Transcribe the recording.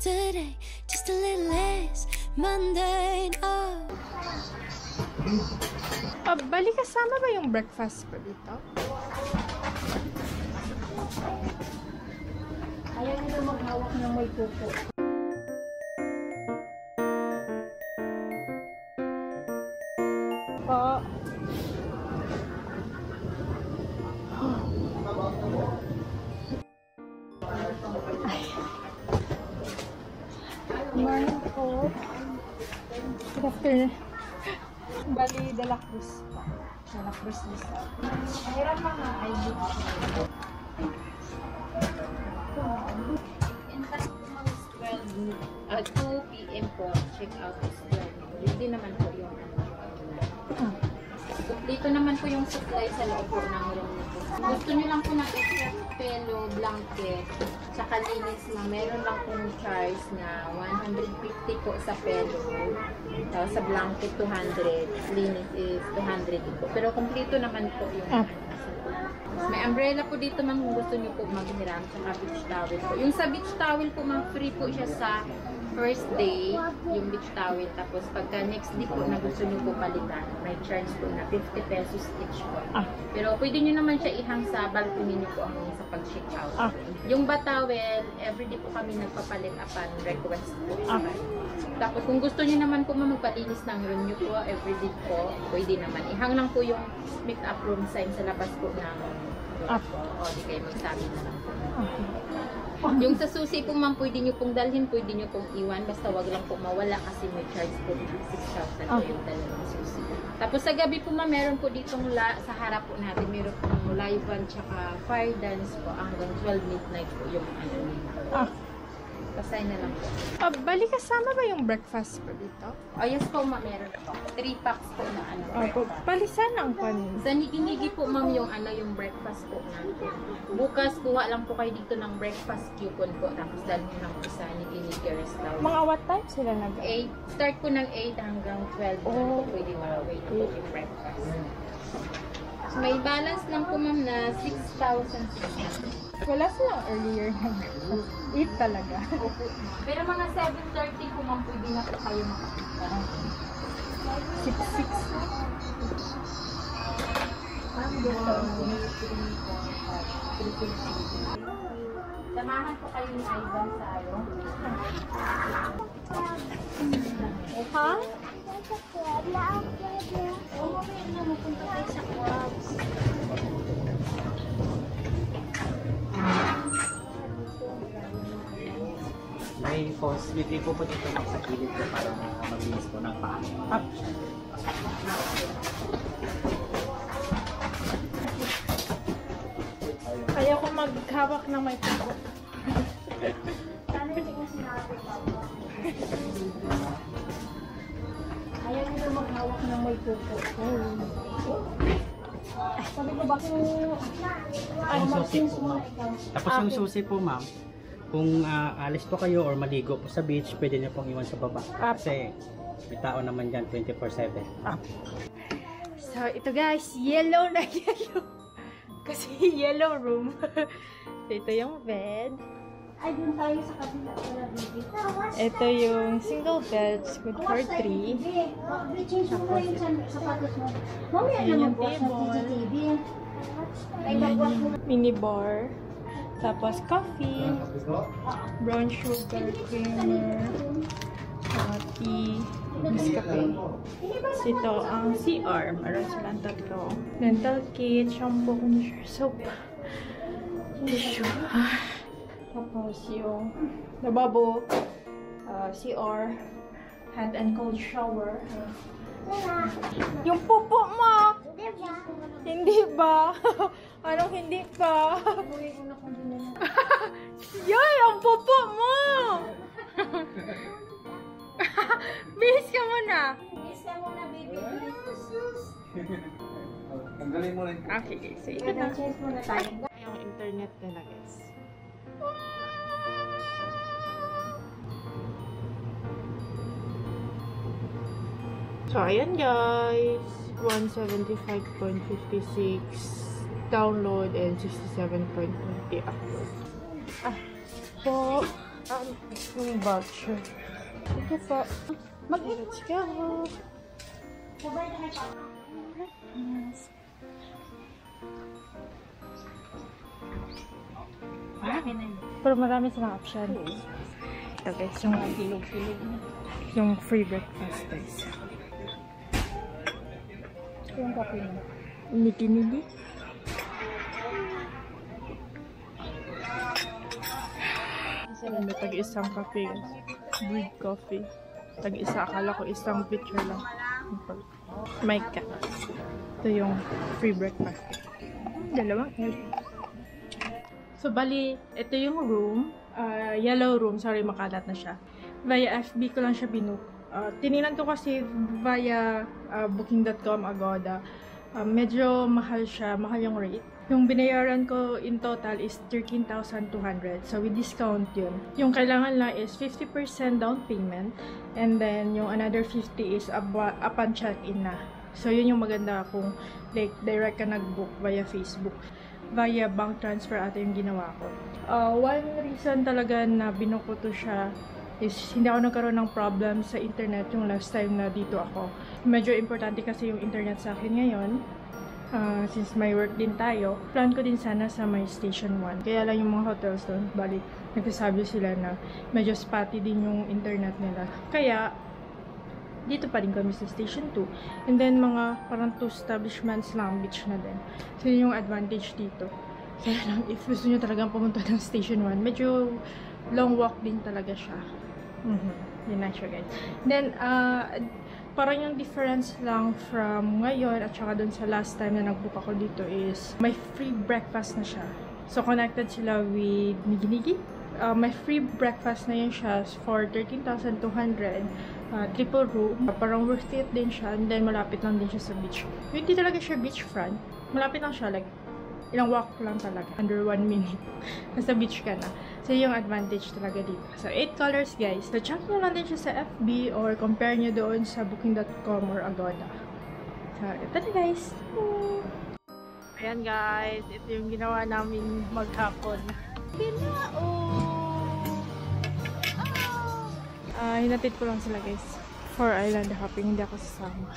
today, just a little less mundane. Oh. Bali, kasama ba yung breakfast ko dito? Ayaw nila maghawak ng may pupo. Po. Morning po. Good afternoon. Bali, De La Cruz po. De La Cruz Lisa. Mahirap mga ID. In fact, mga 2 p.m. po, check out is 12. Hindi naman po yung dito naman po yung supply sa loob po ng room na po. Gusto nyo lang po ng extra pelo, blanket, tsaka linis na meron lang pong charge na 150 po sa pelo. Tapos sa blanket, 200. Linis is 200 po. Pero kompleto naman po yung may umbrella po dito ma'am kung gusto nyo po maghiram, tsaka beach towel po. Yung sa beach towel po ma'am, free po siya sa first day, yung beach towel. Tapos pagka next day po na gusto nyo po palitan, may charge po na 50 pesos each po. Pero pwede nyo naman siya ihang sa balcony nyo po hanggang sa pag-check out. Yung ba towel, everyday po kami nagpapalit upon request po. Tapos kung gusto nyo naman po magpalinis ng room nyo po, everyday po, pwede naman. Ihang lang po yung make-up room sign sa labas po ng o di kayo magsabi na lang po. Yung sa susi po ma'am, pwede nyo pong dalhin, pwede nyo pong iwan, basta wag lang po mawala kasi may charge po na 6,000 po yung dalawang susi. Tapos sa gabi po ma'am, meron po ditong sa harap po natin, meron po live band tsaka fire dance po hanggang 12 midnight po yung ano nila. Pasay na lang po. Bali, kasama ba yung breakfast ko dito? Yes po ma'am, meron po. 3 packs po na ano. Bali, sana ang panin. Sa Nigi-Nigi po ma'am yung yung breakfast po natin. Bukas kuha lang po kayo dito ng breakfast coupon po. Tapos dalhin lang po sa Nigi-Nigi restaurant. Mga what time sila nag? 8. Start po ng 8 hanggang 12. Po pwede ma-wait po yung breakfast. So, may balance lang po ma'am na 6,600. Wala silang earlier na breakfast. 8 talaga. Pero mga 7:30 po ma'am, pwede na po kayo makakita. 6. Samahan po kayo ni Ivan sa ayaw. Ha? Oo, may namupunta tayo sa clubs. May possibility po po dito sa kilid ko para mag-linis po ng paa. Ayaw ko maghawak ng may pupo. Sana hindi ko sinabi pa. Ayaw nila maghawak ng may pupo. Sabi ko ba kung mag-change mo ikaw? Tapos yung susi po ma'am, kung alis po kayo or maligo po sa beach, pwede niyo pong iwan sa baba. Kasi may tao naman dyan 24/7. So, ito guys, yellow na yellow. Kasi yellow room. So, ito yung bed. Ay, dun tayo sa kabila pala, baby. Ito yung single bed, good for 3. Change mo yung sapatos mo. Mamaya Ayan na yung magbukas ng table. CCTV. Ay, Ayan magbukas mo. yung mini bar. Tapos coffee, brown sugar, creamer, tea, Nescafe. Ito ang CR. Meron silang tatlo. Dental kit, shampoo, conditioner, soap, tissue. Tapos yung lavabo, CR, hand and cold shower. Yung pupo mo! Hindi ba? Anong hindi pa? Yoy! Ang pupo mo! Bihis ka muna! Bihis ka muna, baby. Tanggalin mo rin. Okay, so ito na. Change muna tayo. Yung internet nila, guys. So, ayan guys. 175.56 download and 67.20 upload. Po. Yung voucher. Thank you po. Let's go. Yes. Pero marami silang option. Ito guys, yung free breakfast guys. Yung kape mo. Niki-niki. May tag-isang kape guys. Brewed coffee. Tag-isa. Akala ko isang picture lang. Mic ka. Ito yung free breakfast. Dalawang L. So, bali, ito yung room. Yellow room. Sorry, makalat na siya. Via FB ko lang siya binook. Tininan ko kasi via booking.com, Agoda. Medyo mahal siya. Mahal yung rate. Yung binayaran ko in total is 13,200. So, with discount yun. Yung kailangan lang is 50% down payment. And then, yung another 50 is upon check-in na. So, yun yung maganda kung like, direct ka nag-book via Facebook. Via bank transfer ata yung ginawa ko. One reason talaga na binuko to siya is hindi ako nagkaroon ng problem sa internet yung last time na dito ako. Medyo importante kasi yung internet sa akin ngayon. Since may work din tayo, plan ko din sana sa may Station 1. Kaya lang yung mga hotels doon, balik, nagsasabi sila na medyo spotty din yung internet nila. Kaya, dito pa rin kami sa Station 2. And then, mga parang 2 establishments lang, beach na din. So, yun yung advantage dito. Kaya lang, if gusto nyo talagang pumunta ng Station 1, medyo long walk din talaga siya. Yun na siya, guys. Then, parang yung difference lang from ngayon at saka dun sa last time na nag-book ako dito is may free breakfast na siya. So, connected sila with Nigi-Nigi. May free breakfast na yun siya for 13,200. Triple room. Parang worth it din siya. And then, malapit lang din siya sa beach. Hindi talaga siya beachfront. Malapit lang siya. Like, ilang walk lang talaga. Under 1 minute. Nasa beach ka na. So, yung advantage talaga dito. So, 8 colors, guys. So, check nyo lang din siya sa FB or compare nyo doon sa booking.com or Agoda. So, ito na, guys. Ayan, guys. Ito yung ginawa namin maghapon. Hinatid ko lang sila, guys. For island hopping. Hindi ako sasama.